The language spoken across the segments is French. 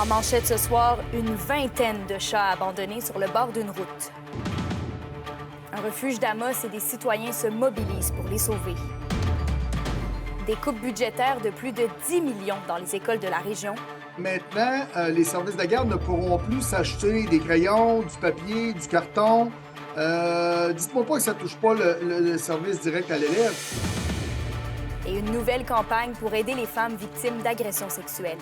En manchette ce soir, une vingtaine de chats abandonnés sur le bord d'une route. Un refuge d'Amos et des citoyens se mobilisent pour les sauver. Des coupes budgétaires de plus de 10 millions dans les écoles de la région. Maintenant, les services de garde ne pourront plus s'acheter des crayons, du papier, du carton. Dites-moi pas que ça touche pas le service direct à l'élève. Et une nouvelle campagne pour aider les femmes victimes d'agressions sexuelles.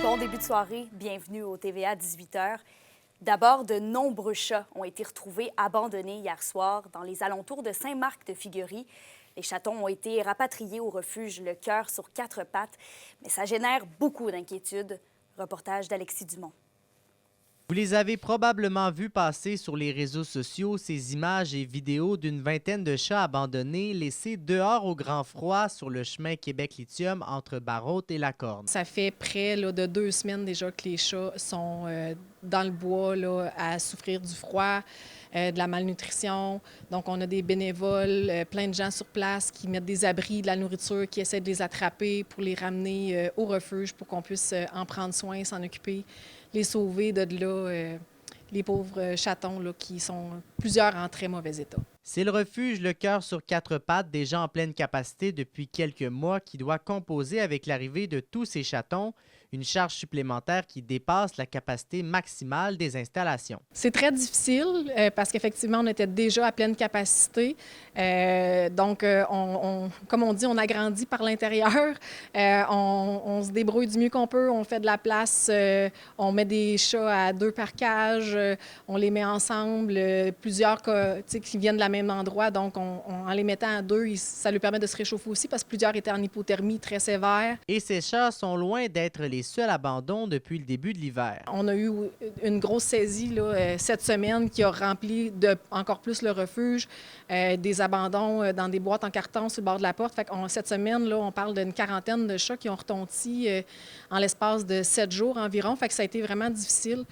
Bon début de soirée, bienvenue au TVA 18h. D'abord, de nombreux chats ont été retrouvés abandonnés hier soir dans les alentours de Saint-Marc-de-Figuerie. Les chatons ont été rapatriés au refuge Le Cœur sur quatre pattes, mais ça génère beaucoup d'inquiétudes. Reportage d'Alexis Dumont. Vous les avez probablement vus passer sur les réseaux sociaux, ces images et vidéos d'une vingtaine de chats abandonnés laissés dehors au grand froid sur le chemin Québec-Lithium entre Barrault et La Corne. Ça fait près de 2 semaines déjà que les chats sont dans le bois là, à souffrir du froid, de la malnutrition. Donc, on a des bénévoles, plein de gens sur place qui mettent des abris, de la nourriture, qui essaient de les attraper pour les ramener au refuge pour qu'on puisse en prendre soin, s'en occuper, les sauver de là, les pauvres chatons là, qui sont plusieurs en très mauvais état. C'est le refuge Le Cœur sur quatre pattes, déjà en pleine capacité depuis quelques mois, qui doit composer avec l'arrivée de tous ces chatons, une charge supplémentaire qui dépasse la capacité maximale des installations. C'est très difficile parce qu'effectivement, on était déjà à pleine capacité. Donc, comme on dit, on agrandit par l'intérieur. On se débrouille du mieux qu'on peut. On fait de la place. On met des chats à 2 par cage. On les met ensemble. Plusieurs qui viennent de la même endroit. Donc, en les mettant à 2, ça lui permet de se réchauffer aussi parce que plusieurs étaient en hypothermie très sévère. Et ces chats sont loin d'être les seuls abandons depuis le début de l'hiver. On a eu une grosse saisie là, cette semaine qui a rempli encore plus le refuge, des abandons dans des boîtes en carton sur le bord de la porte. Fait cette semaine, là, on parle d'une quarantaine de chats qui ont retonti en l'espace de 7 jours environ. Fait que ça a été vraiment difficile.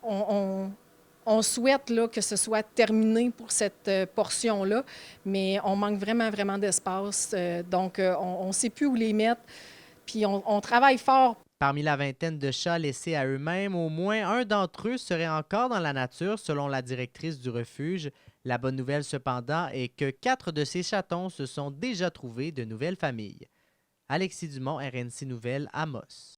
On souhaite là, que ce soit terminé pour cette portion-là, mais on manque vraiment, vraiment d'espace. Donc, on ne sait plus où les mettre. Puis on travaille fort. Parmi la vingtaine de chats laissés à eux-mêmes, au moins un d'entre eux serait encore dans la nature, selon la directrice du refuge. La bonne nouvelle, cependant, est que 4 de ces chatons se sont déjà trouvés de nouvelles familles. Alexis Dumont, RNC Nouvelles, Amos.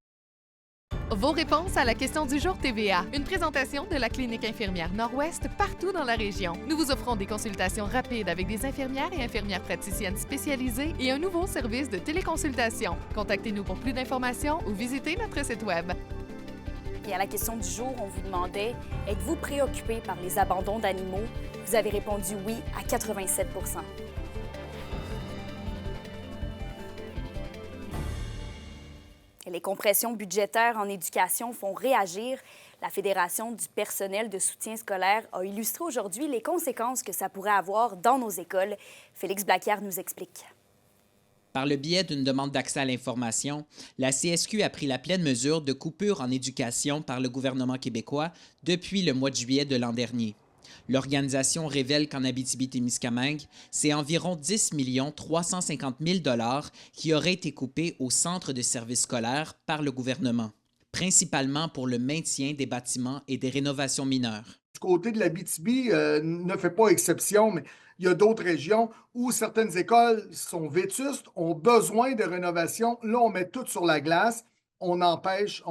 Vos réponses à la question du jour TVA. Une présentation de la Clinique infirmière Nord-Ouest partout dans la région. Nous vous offrons des consultations rapides avec des infirmières et infirmières praticiennes spécialisées et un nouveau service de téléconsultation. Contactez-nous pour plus d'informations ou visitez notre site Web. Et à la question du jour, on vous demandait « Êtes-vous préoccupé par les abandons d'animaux? » Vous avez répondu oui à 87 %. Et les compressions budgétaires en éducation font réagir. La Fédération du personnel de soutien scolaire a illustré aujourd'hui les conséquences que ça pourrait avoir dans nos écoles. Félix Blaquière nous explique. Par le biais d'une demande d'accès à l'information, la CSQ a pris la pleine mesure de coupures en éducation par le gouvernement québécois depuis le mois de juillet de l'an dernier. L'organisation révèle qu'en Abitibi-Témiscamingue, c'est environ 10 350 000 $ qui auraient été coupés au centre de services scolaires par le gouvernement, principalement pour le maintien des bâtiments et des rénovations mineures. Du côté de l'Abitibi, ne fait pas exception, mais il y a d'autres régions où certaines écoles sont vétustes, ont besoin de rénovation. Là, on met tout sur la glace, on empêche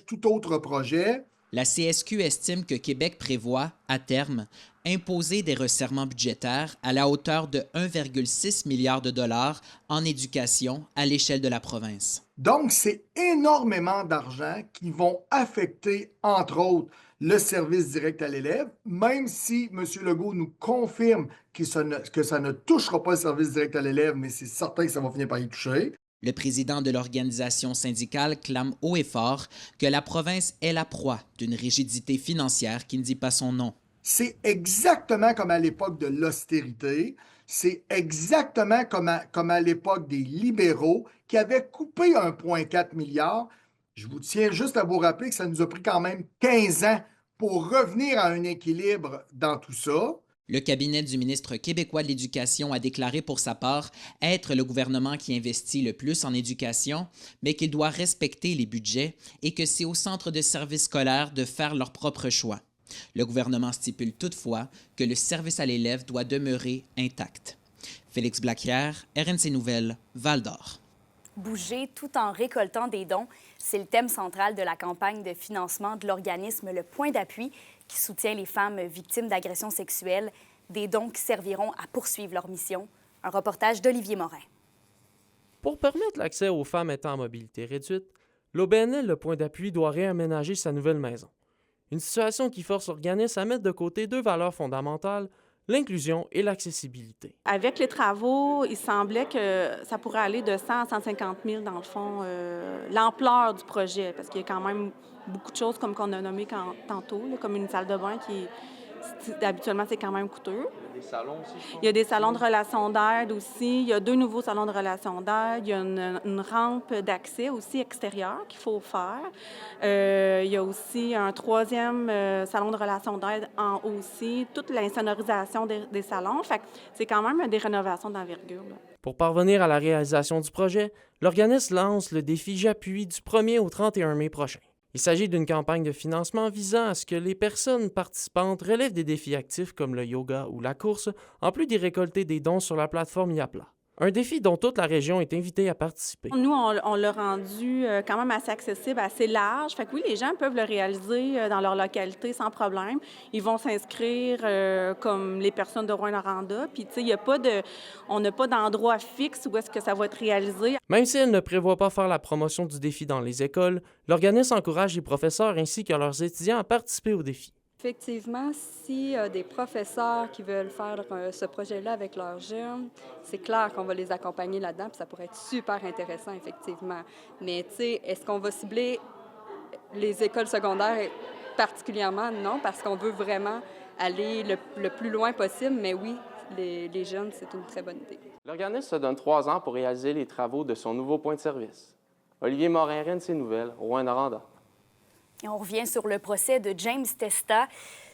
tout autre projet. La CSQ estime que Québec prévoit, à terme, imposer des resserrements budgétaires à la hauteur de 1,6 milliard de dollars en éducation à l'échelle de la province. Donc, c'est énormément d'argent qui vont affecter, entre autres, le service direct à l'élève, même si M. Legault nous confirme que ça ne touchera pas le service direct à l'élève, mais c'est certain que ça va finir par y toucher. Le président de l'organisation syndicale clame haut et fort que la province est la proie d'une rigidité financière qui ne dit pas son nom. C'est exactement comme à l'époque de l'austérité, c'est exactement comme à l'époque des libéraux qui avaient coupé 1,4 milliard. Je vous tiens juste à vous rappeler que ça nous a pris quand même 15 ans pour revenir à un équilibre dans tout ça. Le cabinet du ministre québécois de l'Éducation a déclaré pour sa part être le gouvernement qui investit le plus en éducation, mais qu'il doit respecter les budgets et que c'est aux centres de services scolaires de faire leurs propres choix. Le gouvernement stipule toutefois que le service à l'élève doit demeurer intact. Félix Blacquière, RNC Nouvelles, Val-d'Or. Bouger tout en récoltant des dons, c'est le thème central de la campagne de financement de l'organisme Le Point d'appui qui soutient les femmes victimes d'agressions sexuelles, des dons qui serviront à poursuivre leur mission. Un reportage d'Olivier Morin. Pour permettre l'accès aux femmes étant en mobilité réduite, l'OBNL Le Point d'appui doit réaménager sa nouvelle maison. Une situation qui force l'organisme à mettre de côté deux valeurs fondamentales, l'inclusion et l'accessibilité. Avec les travaux, il semblait que ça pourrait aller de 100 à 150 000 dans le fond, l'ampleur du projet, parce qu'il y a quand même beaucoup de choses comme qu'on a nommé tantôt, là, comme une salle de bain qui, habituellement, c'est quand même coûteux. Il y a des salons aussi, je pense. Il y a des salons de relations d'aide aussi. Il y a 2 nouveaux salons de relations d'aide. Il y a une rampe d'accès aussi extérieure qu'il faut faire. Il y a aussi un 3e salon de relations d'aide en haut aussi. Toute l'insonorisation des salons. Fait que c'est quand même des rénovations d'envergure, là. Pour parvenir à la réalisation du projet, l'organisme lance le défi J'appuie du 1er au 31 mai prochain. Il s'agit d'une campagne de financement visant à ce que les personnes participantes relèvent des défis actifs comme le yoga ou la course, en plus d'y récolter des dons sur la plateforme Yapla. Un défi dont toute la région est invitée à participer. Nous, on l'a rendu quand même assez accessible, assez large. Fait que oui, les gens peuvent le réaliser dans leur localité sans problème. Ils vont s'inscrire comme les personnes de Rouyn-Noranda. Puis, tu sais, on n'a pas d'endroit fixe où est-ce que ça va être réalisé. Même si elle ne prévoit pas faire la promotion du défi dans les écoles, l'organisme encourage les professeurs ainsi que leurs étudiants à participer au défi. Effectivement, s'il y a des professeurs qui veulent faire ce projet-là avec leurs jeunes, c'est clair qu'on va les accompagner là-dedans, puis ça pourrait être super intéressant, effectivement. Mais, tu sais, est-ce qu'on va cibler les écoles secondaires particulièrement? Non, parce qu'on veut vraiment aller le plus loin possible, mais oui, les jeunes, c'est une très bonne idée. L'organisme se donne 3 ans pour réaliser les travaux de son nouveau point de service. Olivier Morin, RNC Nouvelles, Rouyn-Noranda. Et on revient sur le procès de James Testa.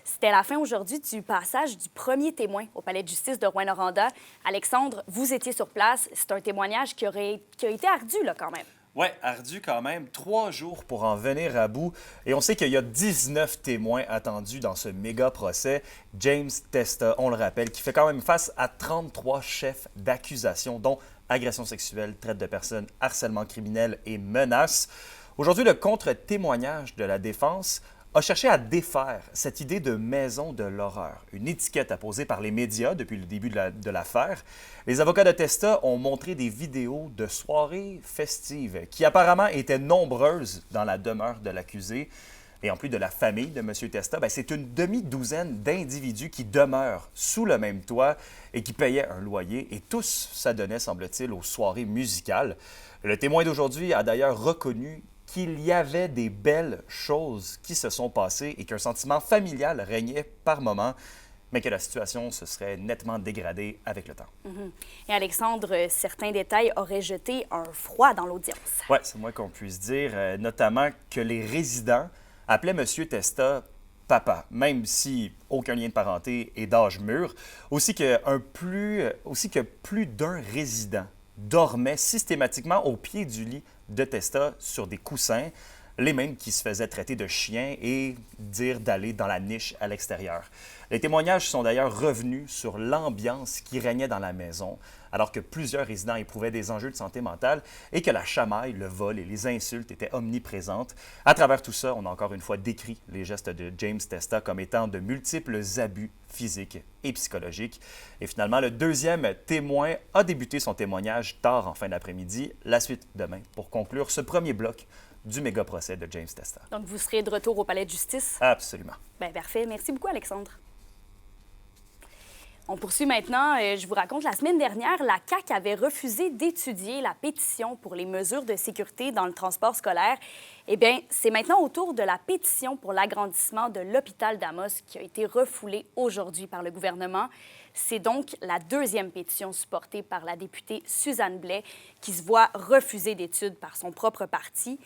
C'était la fin aujourd'hui du passage du premier témoin au palais de justice de Rouyn-Noranda. Alexandre, vous étiez sur place. C'est un témoignage qui a été ardu, là, quand même. Oui, ardu quand même. 3 jours pour en venir à bout. Et on sait qu'il y a 19 témoins attendus dans ce méga procès. James Testa, on le rappelle, qui fait quand même face à 33 chefs d'accusation, dont agression sexuelle, traite de personnes, harcèlement criminel et menaces. Aujourd'hui, le contre-témoignage de la défense a cherché à défaire cette idée de maison de l'horreur, une étiquette apposée par les médias depuis le début de l'affaire. Les avocats de Testa ont montré des vidéos de soirées festives qui apparemment étaient nombreuses dans la demeure de l'accusé. Et en plus de la famille de M. Testa, c'est une demi-douzaine d'individus qui demeurent sous le même toit et qui payaient un loyer. Et tous s'adonnaient, semble-t-il, aux soirées musicales. Le témoin d'aujourd'hui a d'ailleurs reconnu qu'il y avait des belles choses qui se sont passées et qu'un sentiment familial régnait par moments, mais que la situation se serait nettement dégradée avec le temps. Et Alexandre, certains détails auraient jeté un froid dans l'audience. Oui, c'est le moins qu'on puisse dire, notamment que les résidents appelaient M. Testa papa, même si aucun lien de parenté et d'âge mûr, aussi que plus d'un résident dormait systématiquement au pied du lit de Testa sur des coussins, les mêmes qui se faisaient traiter de chiens et dire d'aller dans la niche à l'extérieur. Les témoignages sont d'ailleurs revenus sur l'ambiance qui régnait dans la maison, alors que plusieurs résidents éprouvaient des enjeux de santé mentale et que la chamaille, le vol et les insultes étaient omniprésentes. À travers tout ça, on a encore une fois décrit les gestes de James Testa comme étant de multiples abus physiques et psychologiques. Et finalement, le deuxième témoin a débuté son témoignage tard en fin d'après-midi. La suite demain pour conclure ce premier bloc du méga procès de James Testa. Donc, vous serez de retour au palais de justice? Absolument. Bien, parfait. Merci beaucoup, Alexandre. On poursuit maintenant. Je vous raconte, la semaine dernière, la CAQ avait refusé d'étudier la pétition pour les mesures de sécurité dans le transport scolaire. Eh bien, c'est maintenant au tour de la pétition pour l'agrandissement de l'hôpital d'Amos qui a été refoulée aujourd'hui par le gouvernement. C'est donc la deuxième pétition supportée par la députée Suzanne Blais qui se voit refuser d'études par son propre parti.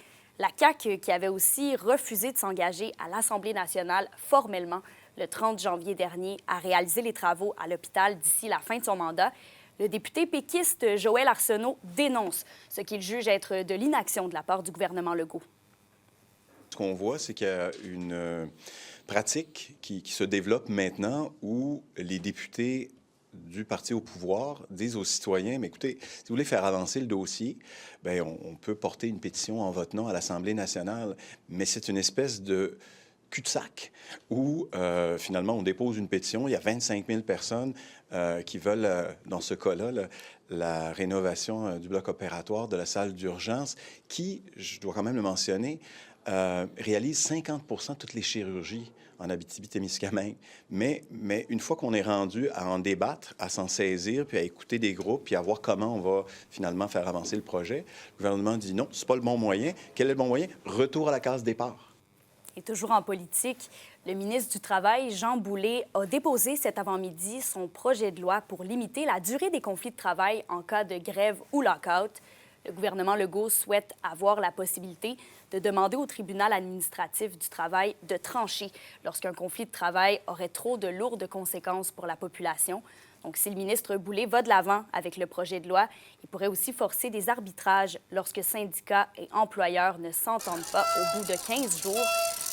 La CAQ qui avait aussi refusé de s'engager à l'Assemblée nationale formellement le 30 janvier dernier à réaliser les travaux à l'hôpital d'ici la fin de son mandat. Le député péquiste Joël Arsenault dénonce ce qu'il juge être de l'inaction de la part du gouvernement Legault. Ce qu'on voit, c'est qu'il y a une pratique qui se développe maintenant où les députés du parti au pouvoir disent aux citoyens, mais écoutez, si vous voulez faire avancer le dossier, bien, on peut porter une pétition en votre nom à l'Assemblée nationale, mais c'est une espèce de cul-de-sac où, finalement, on dépose une pétition. Il y a 25 000 personnes qui veulent, dans ce cas-là, la rénovation du bloc opératoire de la salle d'urgence qui, je dois quand même le mentionner, réalise 50 % de toutes les chirurgies en Abitibi-Témiscamingue. Mais une fois qu'on est rendu à en débattre, à s'en saisir, puis à écouter des groupes, puis à voir comment on va finalement faire avancer le projet, le gouvernement dit non, c'est pas le bon moyen. Quel est le bon moyen? Retour à la case départ. Et toujours en politique, le ministre du Travail, Jean Boulet, a déposé cet avant-midi son projet de loi pour limiter la durée des conflits de travail en cas de grève ou lock-out. Le gouvernement Legault souhaite avoir la possibilité de demander au tribunal administratif du travail de trancher lorsqu'un conflit de travail aurait trop de lourdes conséquences pour la population. Donc, si le ministre Boulet va de l'avant avec le projet de loi, il pourrait aussi forcer des arbitrages lorsque syndicats et employeurs ne s'entendent pas au bout de 15 jours.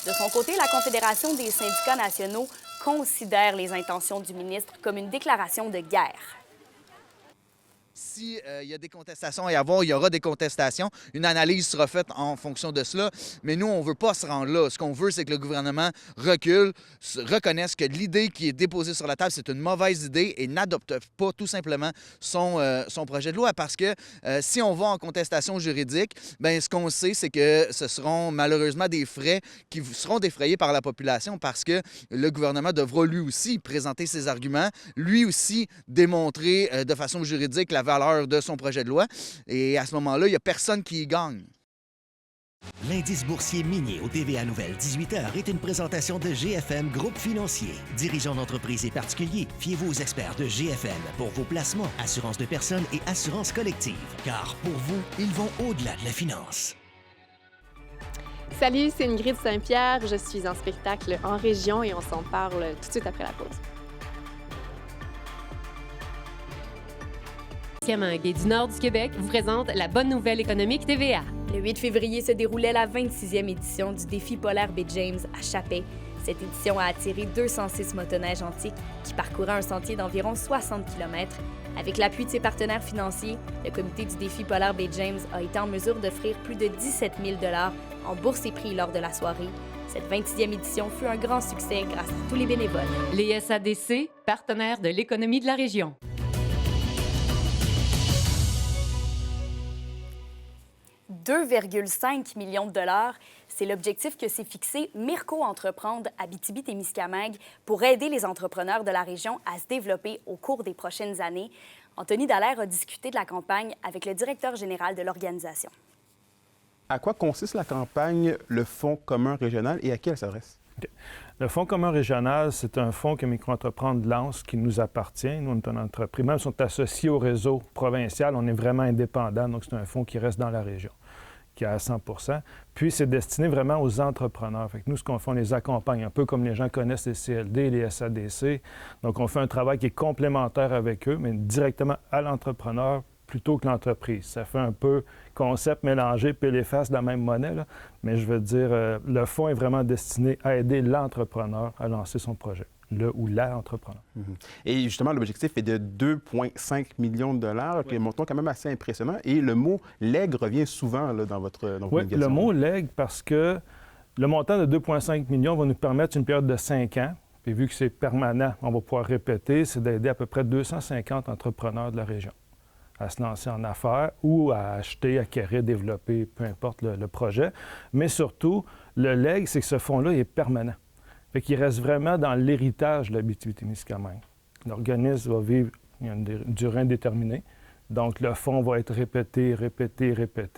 De son côté, la Confédération des syndicats nationaux considère les intentions du ministre comme une déclaration de guerre. S'il y a des contestations à y avoir, il y aura des contestations. Une analyse sera faite en fonction de cela. Mais nous, on ne veut pas se rendre là. Ce qu'on veut, c'est que le gouvernement recule, reconnaisse que l'idée qui est déposée sur la table, c'est une mauvaise idée et n'adopte pas tout simplement son projet de loi. Parce que si on va en contestation juridique, bien, ce qu'on sait, c'est que ce seront malheureusement des frais qui seront défrayés par la population parce que le gouvernement devra lui aussi présenter ses arguments, lui aussi démontrer de façon juridique la valeur de son projet de loi. Et à ce moment-là, il n'y a personne qui y gagne. L'indice boursier minier au TVA Nouvelle 18h est une présentation de GFM Groupe Financier. Dirigeants d'entreprises et particuliers, fiez-vous aux experts de GFM pour vos placements, assurances de personnes et assurances collectives. Car pour vous, ils vont au-delà de la finance. Salut, c'est Ingrid Saint-Pierre. Je suis en spectacle en région et on s'en parle tout de suite après la pause. Témiscamingue et du nord du Québec vous présente la bonne nouvelle économique TVA. Le 8 février se déroulait la 26e édition du défi polaire Baie James à Chappé. Cette édition a attiré 206 motoneiges antiques qui parcouraient un sentier d'environ 60 km. Avec l'appui de ses partenaires financiers, le comité du défi polaire Baie James a été en mesure d'offrir plus de 17 000 $ en bourse et prix lors de la soirée. Cette 26e édition fut un grand succès grâce à tous les bénévoles. Les SADC, partenaires de l'économie de la région. 2,5 millions de $, c'est l'objectif que s'est fixé Mirko Entreprendre Abitibi-Témiscamingue pour aider les entrepreneurs de la région à se développer au cours des prochaines années. Anthony Dallaire a discuté de la campagne avec le directeur général de l'organisation. À quoi consiste la campagne, le Fonds commun régional et à qui elle s'adresse? Le Fonds commun régional, c'est un fonds que Micro-Entreprendre lance qui nous appartient. Nous, on est une entreprise. Même si on est associé au réseau provincial, on est vraiment indépendant. Donc, c'est un fonds qui reste dans la région, qui est à 100 %. Puis, c'est destiné vraiment aux entrepreneurs. Fait que nous, ce qu'on fait, on les accompagne, un peu comme les gens connaissent les CLD, les SADC. Donc, on fait un travail qui est complémentaire avec eux, mais directement à l'entrepreneur plutôt que l'entreprise. Ça fait un peu concept mélangé, puis les faces de la même monnaie, là. Mais je veux dire, le fonds est vraiment destiné à aider l'entrepreneur à lancer son projet, le ou la entrepreneur. Et justement, l'objectif est de 2,5 millions de $, qui est un montant quand même assez impressionnant. Et le mot « legs » revient souvent là, dans votre Oui, le mot « legs » parce que le montant de 2,5 millions va nous permettre une période de 5 ans. Puis vu que c'est permanent, on va pouvoir répéter, c'est d'aider à peu près 250 entrepreneurs de la région à se lancer en affaires ou à acheter, acquérir, développer, peu importe le projet. Mais surtout, le leg, c'est que ce fonds-là est permanent. Fait qu'il reste vraiment dans l'héritage de l'Abitibi-Témiscamingue. L'organisme va vivre une durée indéterminée. Donc, le fonds va être répété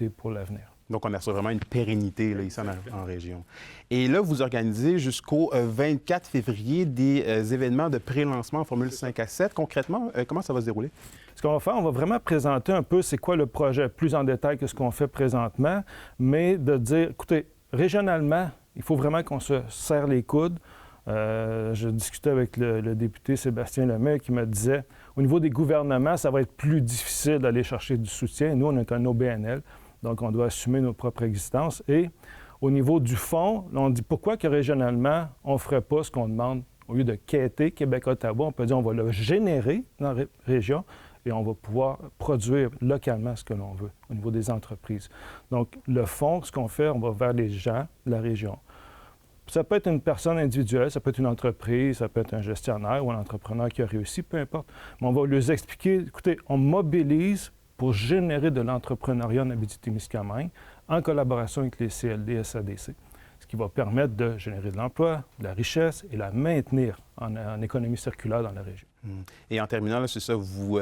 pour l'avenir. Donc, on assure vraiment une pérennité là, ici en région. Et là, vous organisez jusqu'au 24 février des événements de pré-lancement en Formule 5 à 7. Concrètement, comment ça va se dérouler? Ce qu'on va faire, on va vraiment présenter un peu c'est quoi le projet, plus en détail que ce qu'on fait présentement, mais de dire, écoutez, régionalement, il faut vraiment qu'on se serre les coudes. Je discutais avec le député Sébastien Lemay qui me disait, au niveau des gouvernements, ça va être plus difficile d'aller chercher du soutien. Nous, on est un OBNL, donc on doit assumer nos propres existences. Et au niveau du fond, on dit pourquoi que régionalement, on ne ferait pas ce qu'on demande. Au lieu de quêter Québec-Ottawa, on peut dire on va le générer dans la région et on va pouvoir produire localement ce que l'on veut au niveau des entreprises. Donc, le fond, ce qu'on fait, on va vers les gens de la région. Ça peut être une personne individuelle, ça peut être une entreprise, ça peut être un gestionnaire ou un entrepreneur qui a réussi, peu importe. Mais on va leur expliquer, écoutez, on mobilise pour générer de l'entrepreneuriat en Abitibi-Témiscamingue en collaboration avec les CLD et SADC, ce qui va permettre de générer de l'emploi, de la richesse et la maintenir en économie circulaire dans la région. Et en terminant, là, c'est ça, vous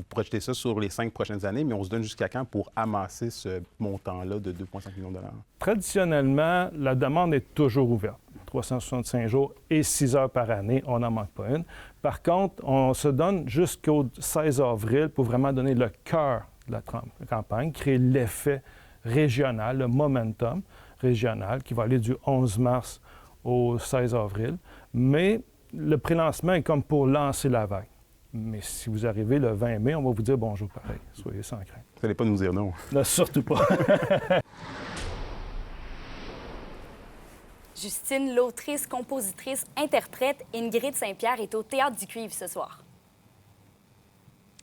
projetez ça sur les 5 prochaines années, mais on se donne jusqu'à quand pour amasser ce montant-là de 2,5 millions de dollars? Traditionnellement, la demande est toujours ouverte. 365 jours et 6 heures par année, on n'en manque pas une. Par contre, on se donne jusqu'au 16 avril pour vraiment donner le cœur de la campagne, créer l'effet régional, le momentum régional qui va aller du 11 mars au 16 avril. Mais le prélancement est comme pour lancer la vague. Mais si vous arrivez le 20 mai, on va vous dire bonjour pareil. Soyez sans crainte. Vous n'allez pas nous dire non. Non, surtout pas. Justine, l'autrice, compositrice, interprète Ingrid Saint-Pierre est au Théâtre du Cuivre ce soir.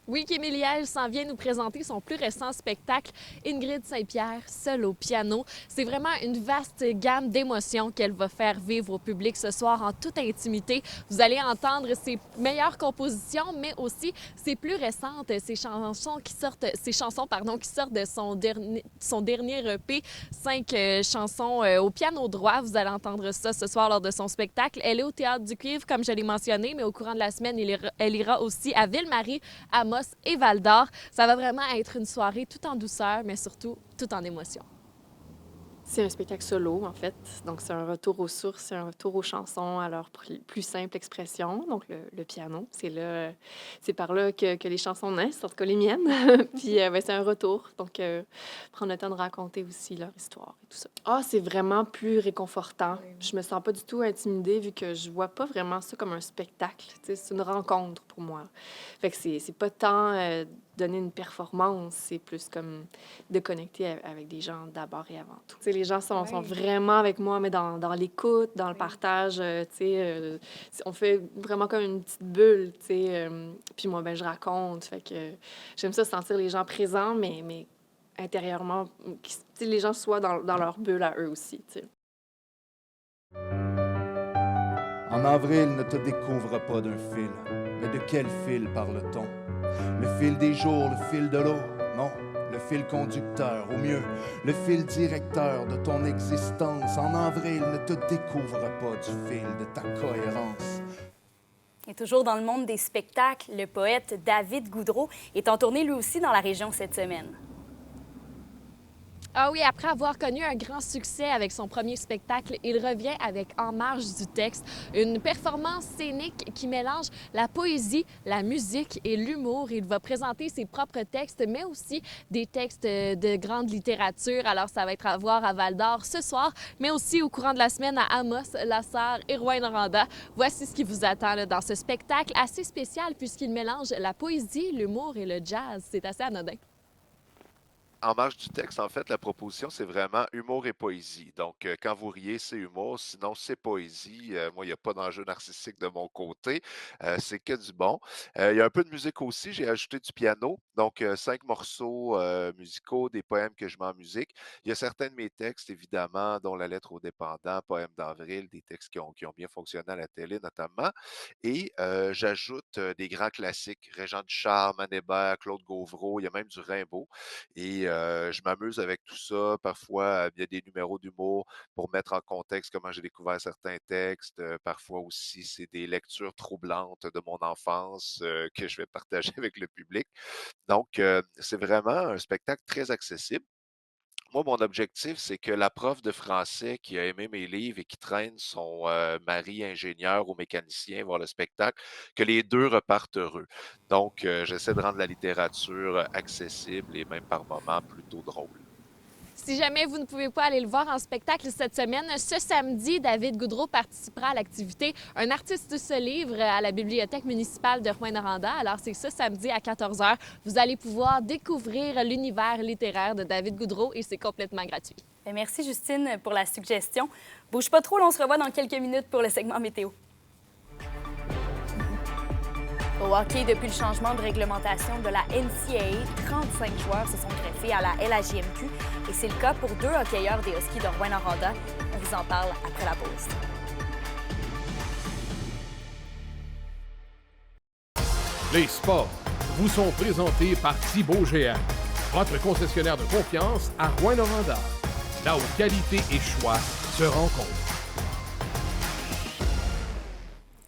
Oui, Kémy Liège s'en vient nous présenter son plus récent spectacle, Ingrid Saint-Pierre, seule au piano. C'est vraiment une vaste gamme d'émotions qu'elle va faire vivre au public ce soir en toute intimité. Vous allez entendre ses meilleures compositions, mais aussi ses plus récentes, ses chansons qui sortent de son dernier EP, 5 chansons au piano droit. Vous allez entendre ça ce soir lors de son spectacle. Elle est au Théâtre du Cuivre, comme je l'ai mentionné, mais au courant de la semaine, elle ira aussi à Ville-Marie, à et Val-d'Or. Ça va vraiment être une soirée tout en douceur, mais surtout tout en émotion. C'est un spectacle solo, en fait. Donc, c'est un retour aux sources, c'est un retour aux chansons, à leur plus simple expression, donc le piano. C'est par là que les chansons naissent, en tout cas les miennes. Puis, c'est un retour. Donc, prendre le temps de raconter aussi leur histoire et tout ça. Ah, c'est vraiment plus réconfortant. Je me sens pas du tout intimidée vu que je vois pas vraiment ça comme un spectacle. Tu sais, c'est une rencontre pour moi. Fait que c'est pas tant donner une performance, c'est plus comme de connecter avec des gens d'abord et avant tout. Tu sais, les gens sont vraiment avec moi, mais dans l'écoute, dans le partage, on fait vraiment comme une petite bulle, tu sais. Puis moi, je raconte, fait que j'aime ça sentir les gens présents, mais intérieurement, que les gens soient dans leur bulle à eux aussi, tu sais. En avril, ne te découvre pas d'un fil, mais de quel fil parle-t-on? Le fil des jours, le fil de l'eau? Non, le fil conducteur, au mieux, le fil directeur de ton existence. En avril, ne te découvre pas du fil de ta cohérence. Et toujours dans le monde des spectacles, le poète David Goudreau est en tournée lui aussi dans la région cette semaine. Ah oui, après avoir connu un grand succès avec son premier spectacle, il revient avec En marge du texte, une performance scénique qui mélange la poésie, la musique et l'humour. Il va présenter ses propres textes, mais aussi des textes de grande littérature. Alors, ça va être à voir à Val-d'Or ce soir, mais aussi au courant de la semaine à Amos, Lassar et Rouyn-Noranda. Voici ce qui vous attend là, dans ce spectacle assez spécial puisqu'il mélange la poésie, l'humour et le jazz. C'est assez anodin. En marge du texte, en fait, la proposition, c'est vraiment humour et poésie. Donc, quand vous riez, c'est humour, sinon c'est poésie. Moi, il n'y a pas d'enjeu narcissique de mon côté. C'est que du bon. Il y a un peu de musique aussi. J'ai ajouté du piano. Donc, 5 morceaux musicaux, des poèmes que je mets en musique. Il y a certains de mes textes, évidemment, dont La lettre aux dépendants, Poème d'avril, des textes qui ont bien fonctionné à la télé, notamment. Et j'ajoute des grands classiques. Régent Ducharme, Anne Hébert, Claude Gauvreau. Il y a même du Rimbaud. Et je m'amuse avec tout ça. Parfois, il y a des numéros d'humour pour mettre en contexte comment j'ai découvert certains textes. Parfois aussi, c'est des lectures troublantes de mon enfance que je vais partager avec le public. Donc, c'est vraiment un spectacle très accessible. moi, mon objectif, c'est que la prof de français qui a aimé mes livres et qui traîne son mari ingénieur ou mécanicien voir le spectacle, que les deux repartent heureux. Donc, j'essaie de rendre la littérature accessible et même par moments plutôt drôle. Si jamais vous ne pouvez pas aller le voir en spectacle cette semaine, ce samedi, David Goudreau participera à l'activité « Un artiste se livre » à la Bibliothèque municipale de Rouyn-Noranda. Alors, c'est ce samedi à 14h. Vous allez pouvoir découvrir l'univers littéraire de David Goudreau et c'est complètement gratuit. Merci, Justine, pour la suggestion. Bouge pas trop, on se revoit dans quelques minutes pour le segment météo. Au hockey, depuis le changement de réglementation de la NCAA, 35 joueurs se sont greffés à la LHJMQ et c'est le cas pour 2 hockeyeurs des Huskies de Rouyn-Noranda. On vous en parle après la pause. Les sports vous sont présentés par Thibaut Géant, votre concessionnaire de confiance à Rouyn-Noranda, là où qualité et choix se rencontrent.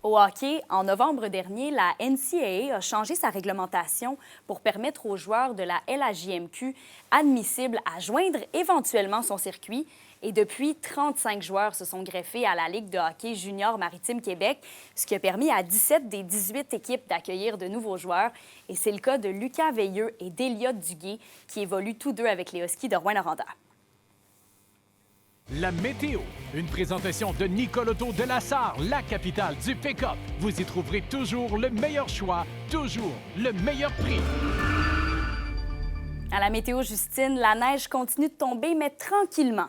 Au hockey, en novembre dernier, la NCAA a changé sa réglementation pour permettre aux joueurs de la LHJMQ admissibles à joindre éventuellement son circuit. Et depuis, 35 joueurs se sont greffés à la Ligue de hockey junior Maritime Québec, ce qui a permis à 17 des 18 équipes d'accueillir de nouveaux joueurs. Et c'est le cas de Lucas Veilleux et d'Eliott Duguay, qui évoluent tous deux avec les Huskies de Rouyn-Noranda. La météo, une présentation de Nicole Auto de la Sarre, la capitale du pick-up. Vous y trouverez toujours le meilleur choix, toujours le meilleur prix. À la météo, Justine, la neige continue de tomber, mais tranquillement.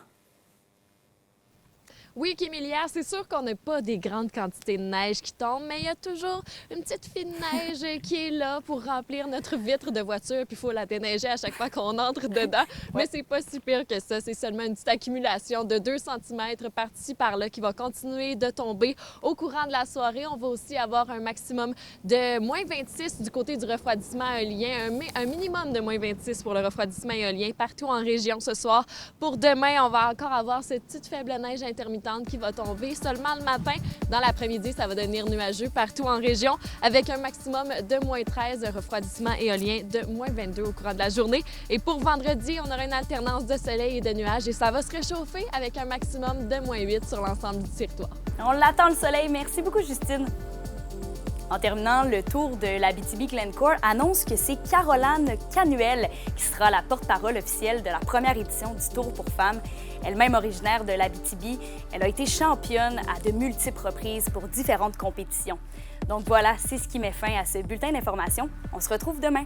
Oui, Kémilia, c'est sûr qu'on n'a pas des grandes quantités de neige qui tombent, mais il y a toujours une petite fine neige qui est là pour remplir notre vitre de voiture, puis il faut la déneiger à chaque fois qu'on entre dedans. Mais c'est pas si pire que ça, c'est seulement une petite accumulation de 2 cm par-ci, par-là qui va continuer de tomber au courant de la soirée. On va aussi avoir un maximum de moins 26 du côté du refroidissement éolien, un minimum de moins 26 pour le refroidissement éolien partout en région ce soir. Pour demain, on va encore avoir cette petite faible neige intermittente qui va tomber seulement le matin. Dans l'après-midi, ça va devenir nuageux partout en région avec un maximum de moins 13, un refroidissement éolien de moins 22 au courant de la journée. Et pour vendredi, on aura une alternance de soleil et de nuages et ça va se réchauffer avec un maximum de moins 8 sur l'ensemble du territoire. On l'attend le soleil. Merci beaucoup, Justine. En terminant, le tour de l'Abitibi-Glencore annonce que c'est Caroline Canuel qui sera la porte-parole officielle de la première édition du Tour pour femmes. Elle-même originaire de l'Abitibi, elle a été championne à de multiples reprises pour différentes compétitions. Donc voilà, c'est ce qui met fin à ce bulletin d'information. On se retrouve demain.